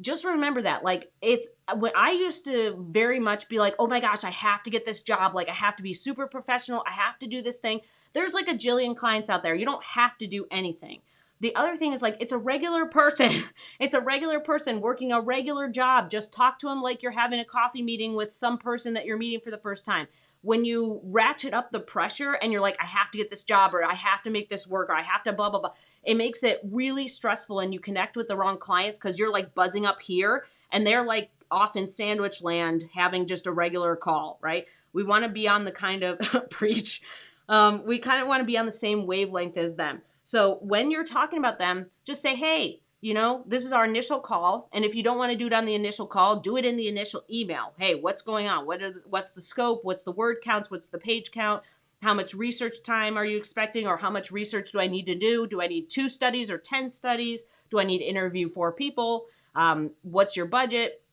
Just remember that. Like, it's when I used to very much be like, oh my gosh, I have to get this job. Like, I have to be super professional. I have to do this thing. There's like a jillion clients out there. You don't have to do anything. The other thing is like, it's a regular person. It's a regular person working a regular job. Just talk to them like you're having a coffee meeting with some person that you're meeting for the first time. When you ratchet up the pressure and you're like, I have to get this job or I have to make this work or I have to blah, blah, blah, it makes it really stressful and you connect with the wrong clients because you're like buzzing up here and they're like off in sandwich land having just a regular call, right? We want to be on the kind of preach. We kind of want to be on the same wavelength as them. So when you're talking about them, just say, hey, this is our initial call. And if you don't want to do it on the initial call, do it in the initial email. Hey, what's going on? What's the scope? What's the word counts? What's the page count? How much research time are you expecting? Or how much research do I need to do? Do I need 2 studies or 10 studies? Do I need to interview 4 people? What's your budget?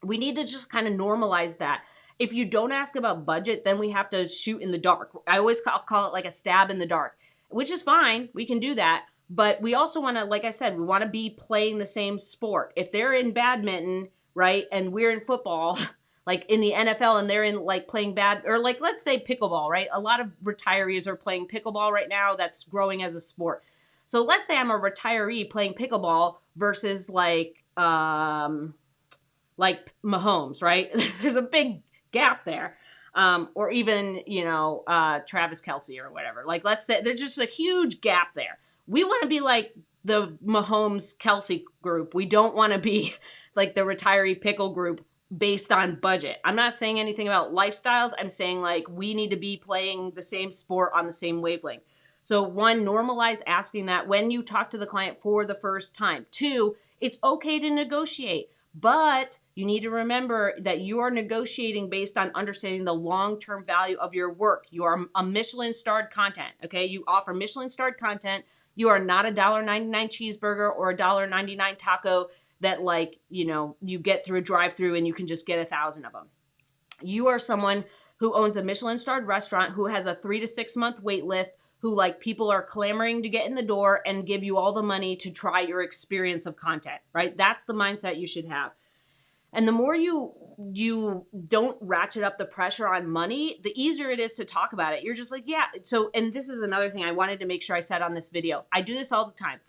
We need to just kind of normalize that. If you don't ask about budget, then we have to shoot in the dark. I always call it like a stab in the dark, which is fine. We can do that. But we also want to, like I said, we want to be playing the same sport. If they're in badminton, right, and we're in football, like in the NFL, and they're in like playing or like, let's say pickleball, right? A lot of retirees are playing pickleball right now. That's growing as a sport. So let's say I'm a retiree playing pickleball versus like Mahomes, right? There's a big gap there. Or even, Travis Kelce or whatever. Like, let's say there's just a huge gap there. We want to be like the Mahomes Kelce group. We don't want to be like the retiree pickle group based on budget. I'm not saying anything about lifestyles. I'm saying like we need to be playing the same sport on the same wavelength. So one, normalize asking that when you talk to the client for the first time. Two, it's okay to negotiate. But you need to remember that you are negotiating based on understanding the long-term value of your work. You are a Michelin-starred content, okay? You offer Michelin-starred content. You are not a $1.99 cheeseburger or a $1.99 taco that you get through a drive-through and you can just get 1,000 of them. You are someone who owns a Michelin-starred restaurant, who has a 3 to 6 month wait list, who people are clamoring to get in the door and give you all the money to try your experience of content, right? That's the mindset you should have. And the more you don't ratchet up the pressure on money, the easier it is to talk about it. You're just like, yeah. So, and this is another thing I wanted to make sure I said on this video. I do this all the time.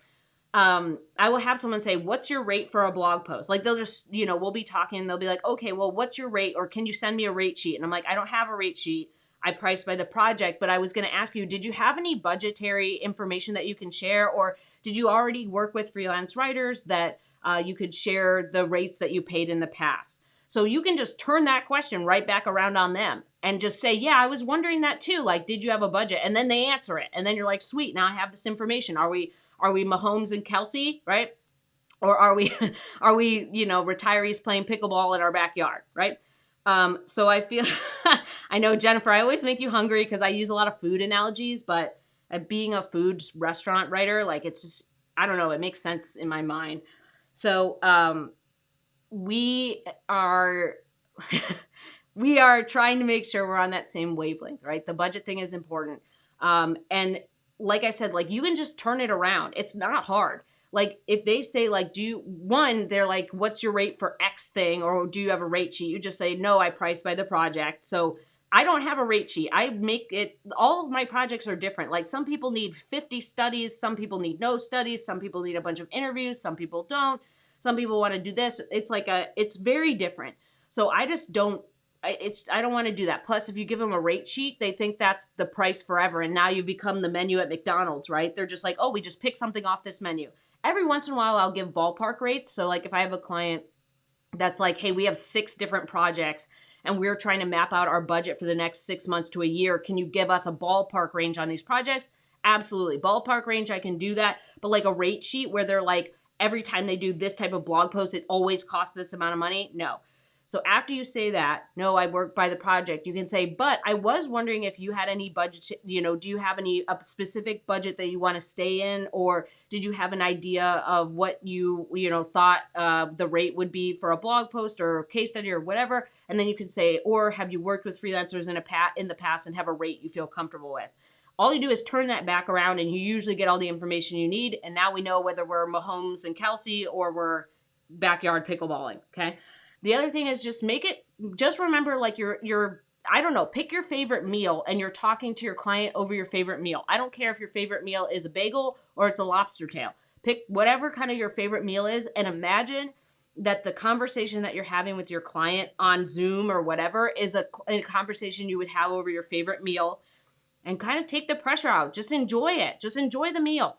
I will have someone say, what's your rate for a blog post? Like they'll just, we'll be talking. They'll be like, okay, well, what's your rate? Or can you send me a rate sheet? And I'm like, I don't have a rate sheet. I price by the project, but I was going to ask you, did you have any budgetary information that you can share? Or did you already work with freelance writers that you could share the rates that you paid in the past? So you can just turn that question right back around on them and just say, yeah, I was wondering that too. Like, did you have a budget? And then they answer it. And then you're like, sweet, now I have this information. Are we Mahomes and Kelce, right? Or are we retirees playing pickleball in our backyard, right? So I feel, I know, Jennifer, I always make you hungry because I use a lot of food analogies, but being a food restaurant writer, like it's just, I don't know, it makes sense in my mind. So we are we are trying to make sure we're on that same wavelength, right? The budget thing is important. And like I said, like you can just turn it around. It's not hard. Like if they say like, they're like, what's your rate for X thing? Or do you have a rate sheet? You just say, no, I price by the project. So I don't have a rate sheet. I make it, all of my projects are different. Like some people need 50 studies. Some people need no studies. Some people need a bunch of interviews. Some people don't. Some people want to do this. It's very different. So I just don't, I don't want to do that. Plus, if you give them a rate sheet, they think that's the price forever. And now you've become the menu at McDonald's, right? They're just like, oh, we just pick something off this menu. Every once in a while, I'll give ballpark rates. So like if I have a client that's like, hey, we have 6 different projects and we're trying to map out our budget for the next 6 months to a year. Can you give us a ballpark range on these projects? Absolutely. Ballpark range, I can do that. But like a rate sheet where they're like, every time they do this type of blog post, it always costs this amount of money? No. So after you say that, no, I work by the project, you can say, but I was wondering if you had any budget, do you have a specific budget that you want to stay in? Or did you have an idea of what you thought the rate would be for a blog post or case study or whatever? And then you can say, or have you worked with freelancers in the past and have a rate you feel comfortable with? All you do is turn that back around and you usually get all the information you need. And now we know whether we're Mahomes and Kelce or we're backyard pickleballing, okay? The other thing is just remember like I don't know, pick your favorite meal and you're talking to your client over your favorite meal. I don't care if your favorite meal is a bagel or it's a lobster tail. Pick whatever kind of your favorite meal is and imagine that the conversation that you're having with your client on Zoom or whatever is a conversation you would have over your favorite meal, and kind of take the pressure out. Just enjoy it. Just enjoy the meal.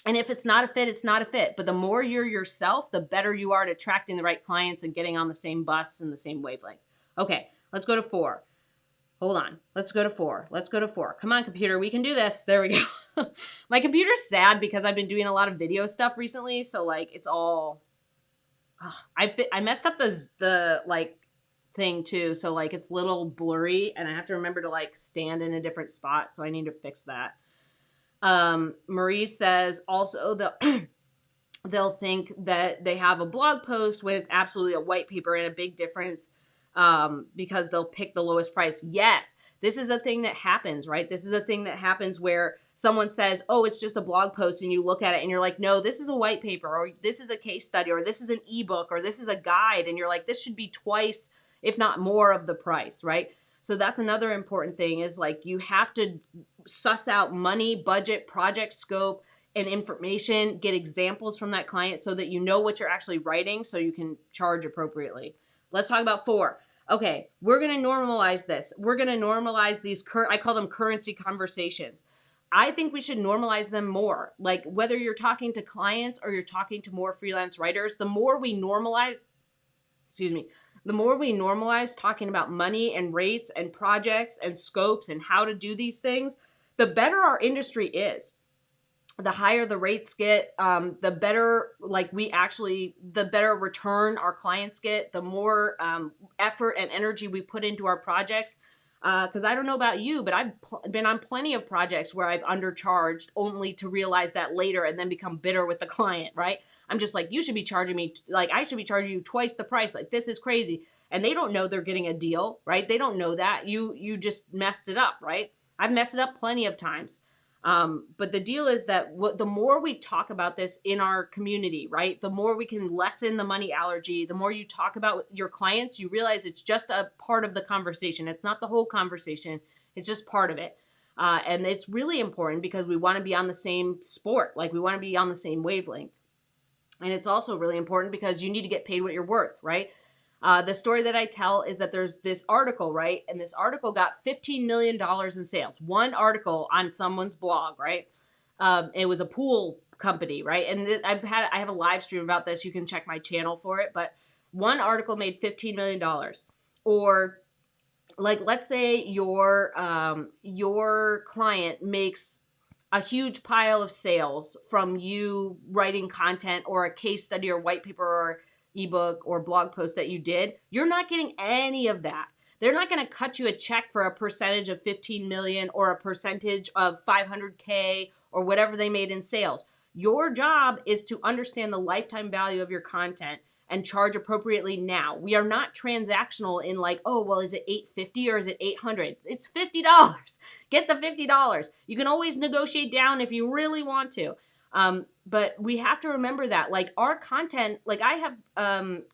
And if it's not a fit, it's not a fit. But the more you're yourself, the better you are at attracting the right clients and getting on the same bus and the same wavelength. Okay, let's go to 4. Hold on. Let's go to 4. Let's go to 4. Come on, computer. We can do this. There we go. My computer's sad because I've been doing a lot of video stuff recently. So like it's all, I messed up the like thing too. So like it's a little blurry and I have to remember to like stand in a different spot. So I need to fix that. Marie says also they'll think that they have a blog post when it's absolutely a white paper and a big difference because they'll pick the lowest price. Yes, this is a thing that happens, right? This is a thing that happens where someone says, oh, it's just a blog post, and you look at it and you're like, no, this is a white paper, or this is a case study, or this is an ebook, or this is a guide, and you're like, this should be twice, if not more, of the price, right? So that's another important thing is like you have to suss out money, budget, project scope, and information, get examples from that client so that you know what you're actually writing so you can charge appropriately. Let's talk about 4. Okay, we're going to normalize this. We're going to normalize these, I call them currency conversations. I think we should normalize them more. Like whether you're talking to clients or you're talking to more freelance writers, the more we normalize, the more we normalize talking about money and rates and projects and scopes and how to do these things, the better our industry is. The higher the rates get, the better, the better return our clients get, the more effort and energy we put into our projects. Because I don't know about you, but I've been on plenty of projects where I've undercharged only to realize that later and then become bitter with the client, right? I'm just like, you should be charging me, like, I should be charging you twice the price. Like, this is crazy. And they don't know they're getting a deal, right? They don't know that. You just messed it up, right? I've messed it up plenty of times. But the deal is that the more we talk about this in our community, right, the more we can lessen the money allergy, the more you talk about your clients, you realize it's just a part of the conversation. It's not the whole conversation. It's just part of it. And it's really important because we want to be on the same sport. Like we want to be on the same wavelength. And it's also really important because you need to get paid what you're worth, right? The story that I tell is that there's this article, right? And this article got $15 million in sales. One article on someone's blog, right? It was a pool company, right? And I have a live stream about this. You can check my channel for it. But one article made $15 million. Or like, let's say your client makes a huge pile of sales from you writing content or a case study or white paper or ebook or blog post that you did. You're not getting any of that. They're not going to cut you a check for a percentage of 15 million or a percentage of 500K or whatever they made in sales. Your job is to understand the lifetime value of your content and charge appropriately now. We are not transactional in like, oh, well, is it $850 or is it $800? It's $50. Get the $50. You can always negotiate down if you really want to. But we have to remember that, like, our content, like I have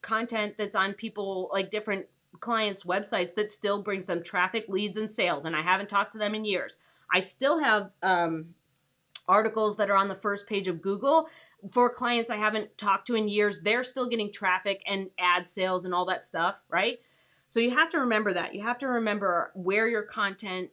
content that's on people, like different clients' websites that still brings them traffic, leads, and sales. And I haven't talked to them in years. I still have articles that are on the first page of Google for clients I haven't talked to in years. They're still getting traffic and ad sales and all that stuff, right? So you have to remember that. You have to remember where your content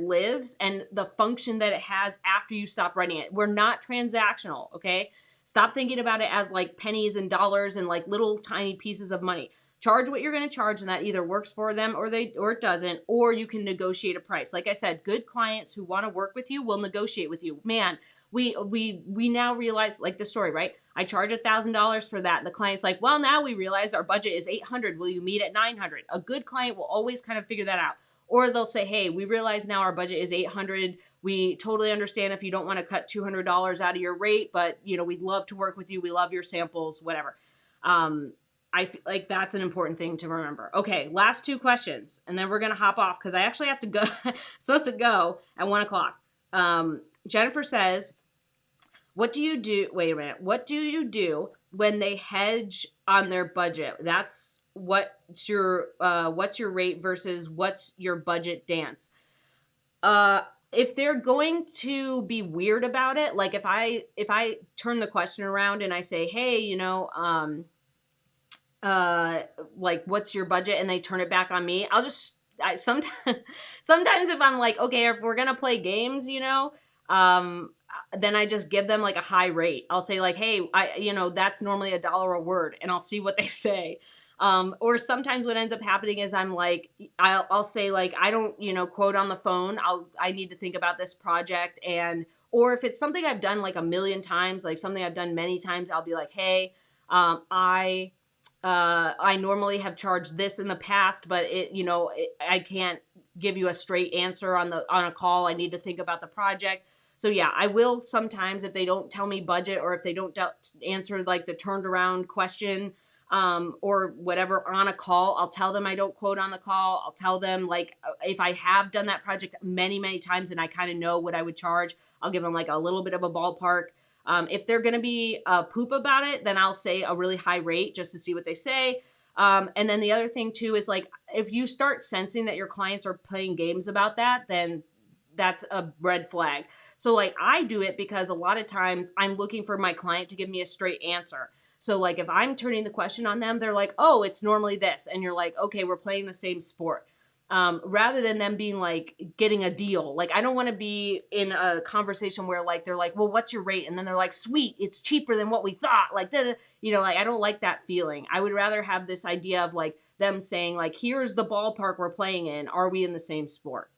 lives and the function that it has after you stop writing it. We're not transactional, okay? Stop thinking about it as like pennies and dollars and like little tiny pieces of money. Charge what you're going to charge, and that either works for them or it doesn't, or you can negotiate a price. Like I said, good clients who want to work with you will negotiate with you. Man, we now realize, like the story, right? I charge $1,000 for that. And the client's like, well, now we realize our budget is $800. Will you meet at $900? A good client will always kind of figure that out. Or they'll say, hey, we realize now our budget is $800. We totally understand if you don't want to cut $200 out of your rate, but we'd love to work with you. We love your samples, whatever. I feel like that's an important thing to remember. Okay, last 2 questions, and then we're going to hop off because I actually have to go, supposed to go at 1 o'clock. Jennifer says, what do you do when they hedge on their budget? That's what's your rate versus what's your budget dance? If they're going to be weird about it, like if I turn the question around and I say, hey, like, what's your budget? And they turn it back on me. Sometimes if I'm like, okay, if we're going to play games, then I just give them like a high rate. I'll say like, hey, that's normally $1 a word, and I'll see what they say. Or sometimes what ends up happening is I'm like, I'll say like, I don't, quote on the phone. I need to think about this project. Or if it's something I've done like a million times, like something I've done many times, I'll be like, hey, I normally have charged this in the past, but I can't give you a straight answer on a call. I need to think about the project. So yeah, I will sometimes, if they don't tell me budget or if they don't answer like the turned around question, or whatever on a call, I'll tell them I don't quote on the call. I'll tell them like, if I have done that project many, many times and I kind of know what I would charge, I'll give them like a little bit of a ballpark. If they're going to be poop about it, then I'll say a really high rate just to see what they say. And then the other thing too is like, if you start sensing that your clients are playing games about that, then that's a red flag. So like I do it because a lot of times I'm looking for my client to give me a straight answer. So like if I'm turning the question on them, they're like, oh, it's normally this. And you're like, okay, we're playing the same sport. Rather than them being like getting a deal. Like I don't want to be in a conversation where like they're like, well, what's your rate? And then they're like, sweet, it's cheaper than what we thought. Like, you know, like I don't like that feeling. I would rather have this idea of like them saying like, here's the ballpark we're playing in. Are we in the same sport?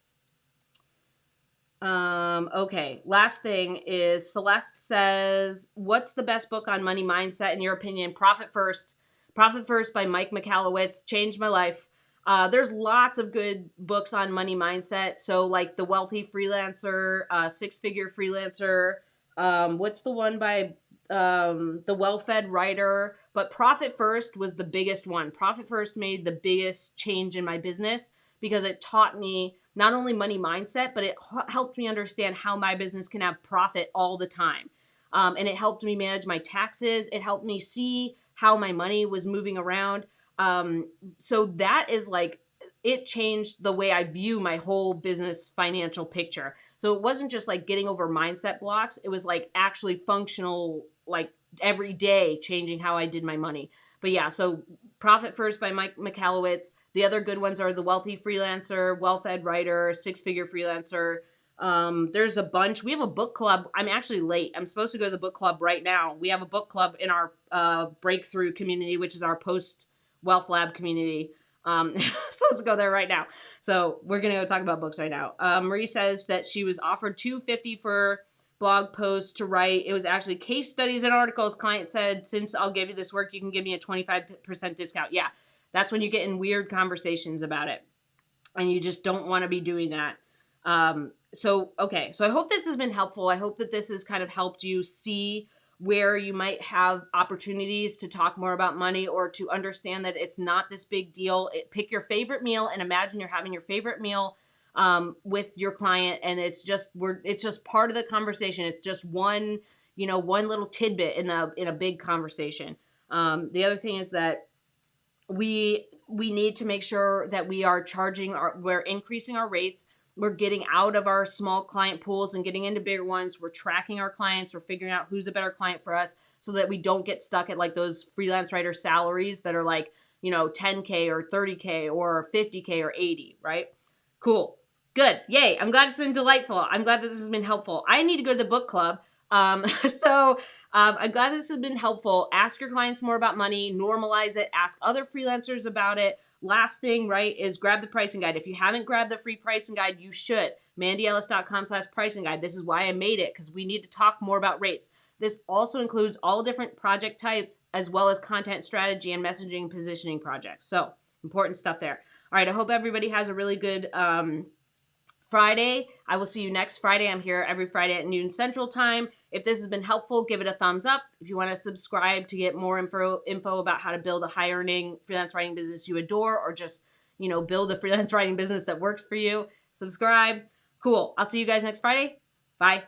Okay. Last thing is Celeste says, what's the best book on money mindset in your opinion? Profit First. Profit First by Mike Michalowicz changed my life. There's lots of good books on money mindset. So like The Wealthy Freelancer, Six-Figure Freelancer. What's the one by The Well-Fed Writer? But Profit First was the biggest one. Profit First made the biggest change in my business because it taught me not only money mindset, but it helped me understand how my business can have profit all the time. And it helped me manage my taxes. It helped me see how my money was moving around. So that is like, it changed the way I view my whole business financial picture. So it wasn't just like getting over mindset blocks. It was like actually functional, like every day changing how I did my money. But yeah, so Profit First by Mike Michalowicz. The other good ones are The Wealthy Freelancer, Well-Fed Writer, Six-Figure Freelancer. There's a bunch. We have a book club. I'm actually late. I'm supposed to go to the book club right now. We have a book club in our breakthrough community, which is our post Wealth Lab community. Supposed to go there right now. So we're gonna go talk about books right now. Marie says that she was offered $250 for blog posts to write. It was actually case studies and articles. Client said, since I'll give you this work, you can give me a 25% discount. Yeah, that's when you get in weird conversations about it. And you just don't want to be doing that. Okay. So I hope this has been helpful. I hope that this has kind of helped you see where you might have opportunities to talk more about money or to understand that it's not this big deal. Pick your favorite meal and imagine you're having your favorite meal with your client, and it's just part of the conversation. It's just one little tidbit in a big conversation. The other thing is that we need to make sure that we're increasing our rates. We're getting out of our small client pools and getting into bigger ones. We're tracking our clients. We're figuring out who's a better client for us so that we don't get stuck at like those freelance writer salaries that are like, 10K or 30K or 50K or 80, right? Cool. Good. Yay. I'm glad it's been delightful. I'm glad that this has been helpful. I need to go to the book club. I'm glad this has been helpful. Ask your clients more about money, normalize it, ask other freelancers about it. Last thing, right, is grab the pricing guide. If you haven't grabbed the free pricing guide, you should. MandyEllis.com/pricing guide. This is why I made it, because we need to talk more about rates. This also includes all different project types, as well as content strategy and messaging and positioning projects. So important stuff there. All right, I hope everybody has a really good Friday. I will see you next Friday. I'm here every Friday at noon Central Time. If this has been helpful, give it a thumbs up. If you want to subscribe to get more info about how to build a high earning freelance writing business you adore, or just, build a freelance writing business that works for you, subscribe. Cool. I'll see you guys next Friday. Bye.